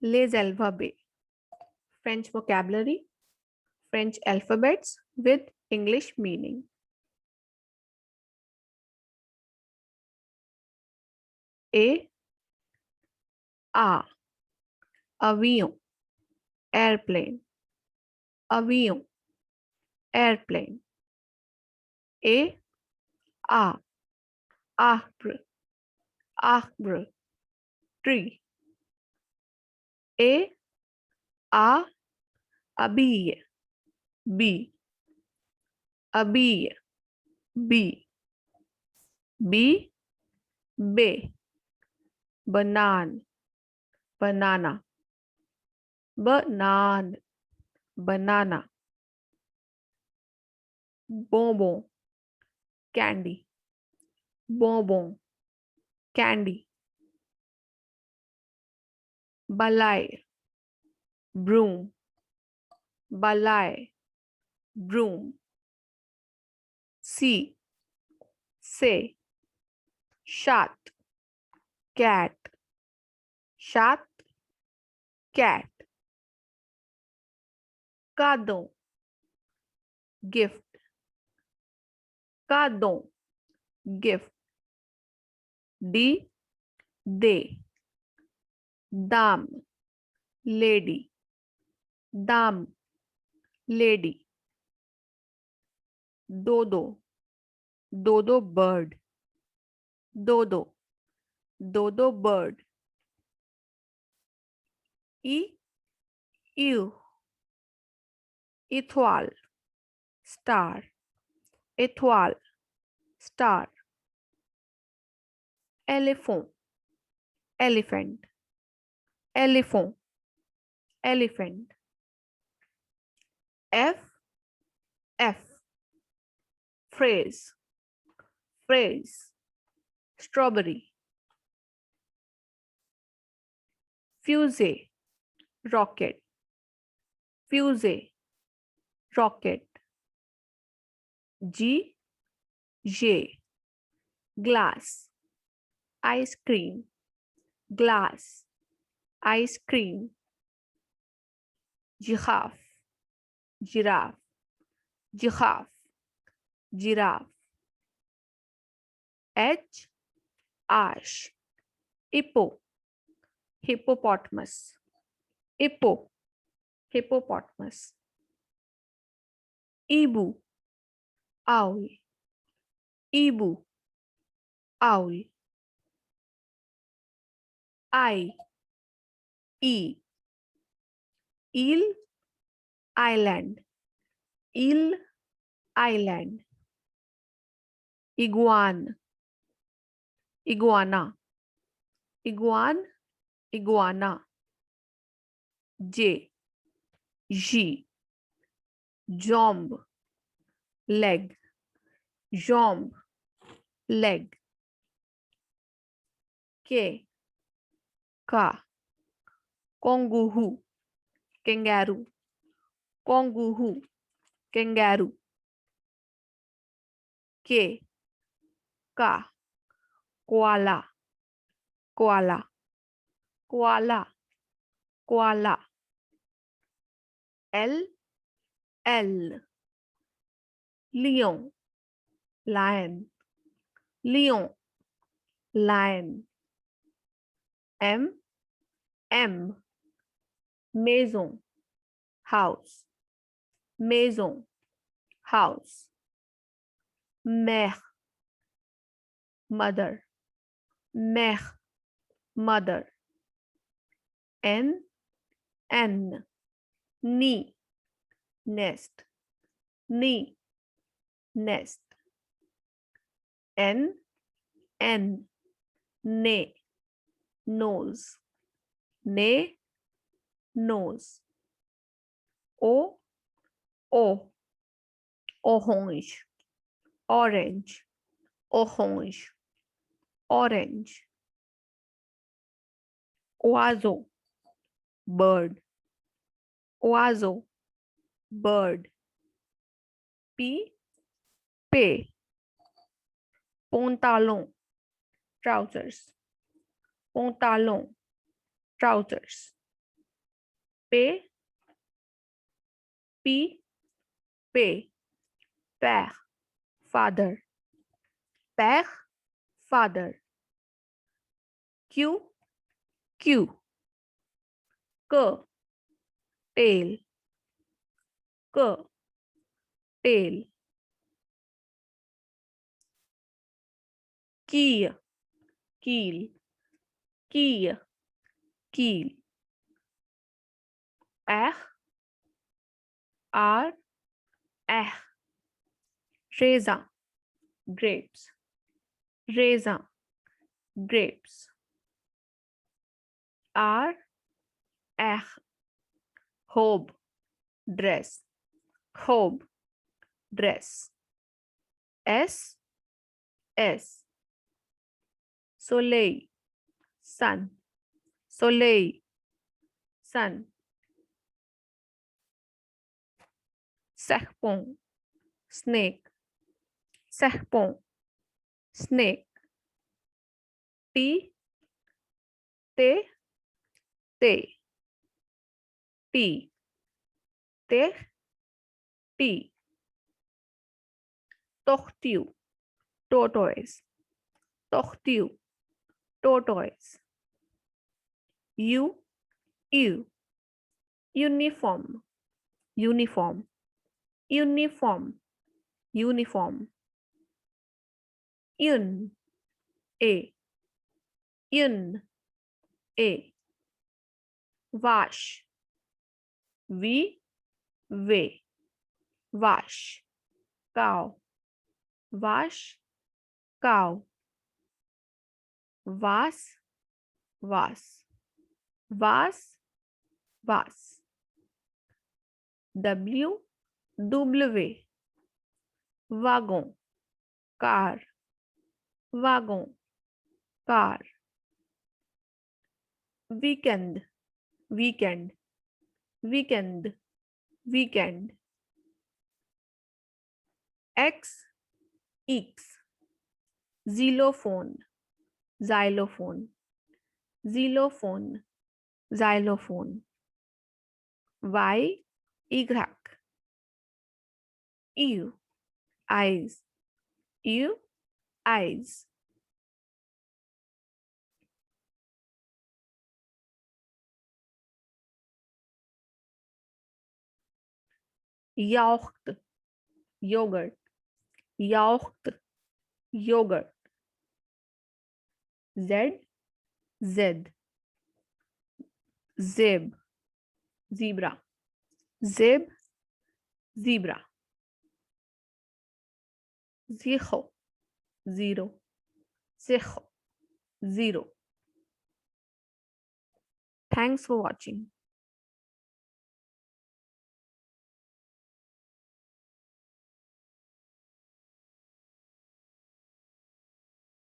Les alphabets. French vocabulary. French alphabets with English meaning. A. Avion. Airplane. Avion. Airplane. A. Arbre. Arbre. Tree. A. Bee. Bee. Bee. Bee. B. Bay. Banana. Banana. Banana. Banana. Bonbon. Candy. Bonbon. Candy. Balai. Broom. Balai. Broom. C. Say. Shot. Cat. Shot. Cat. Cadeau. Gift. Cadeau. Gift. D. They. Dame. Lady. Dame. Lady. Dodo. Dodo bird. Dodo. Dodo bird. Ew. Étoile. Star. Étoile. Star. Elephant. Elephant. Elephant. Elephant. F. Phrase. Phrase. Strawberry. Fusee. Rocket. Fusee. Rocket. J. Glass. Ice cream. Glass. Ice cream. Giraffe. Giraffe. Giraffe. Giraffe. Ash. Hippo. Hippopotamus. Hippo. Hippopotamus. Ebu. Owl. Ebu. Owl. Eel. Island. Eel. Island. Iguana. Iguana. Iguana. J. Jomb. Leg. Jomb. Leg. K. Kangaroo. Kangaroo. Kangaroo. Kangaroo. K. Koala. Koala. Koala. Koala. L. Lion. Lion. Lion. Lion. M. Maison. House. Maison. House. Mère. Mother. Mère. Mother. N. Knee. Nest. Knee. Nest. N. Nay. Nose. Nay. Nose. O. Orange. Orange. Orange. Orange. Oiseau. Bird. Oiseau. Bird. P. Pantalon. Trousers. Pantalon. Trousers. P, P, P, père, father, père, father. Q, Q, K, tail, K, tail. Key, keel, key, keel. R, R, R. Raisin, grapes, raisin, grapes. R, R. Hob, dress, hob, dress. S, S. Soleil, sun, soleil, sun. Serpent, snake, serpent, snake. T, T, T, T, T, T. Tortue, tortoise, tortue, tortoise. U, U. Uniform, uniform, uniform, uniform. Un, A, un, A. Wash, V, V. Wash, cow, wash, cow. Vase, vase, vase, vase. W, W. Wagon, car, wagon, car. Weekend, weekend, weekend, weekend. X, X. Xylophone, xylophone, xylophone, xylophone. Y, Y. U, eyes, U, eyes. Yacht, yogurt, yacht, yogurt. Z, Z. Zeb, zebra, zeb, zebra. Zero, zero, zero, zero. Thanks for watching.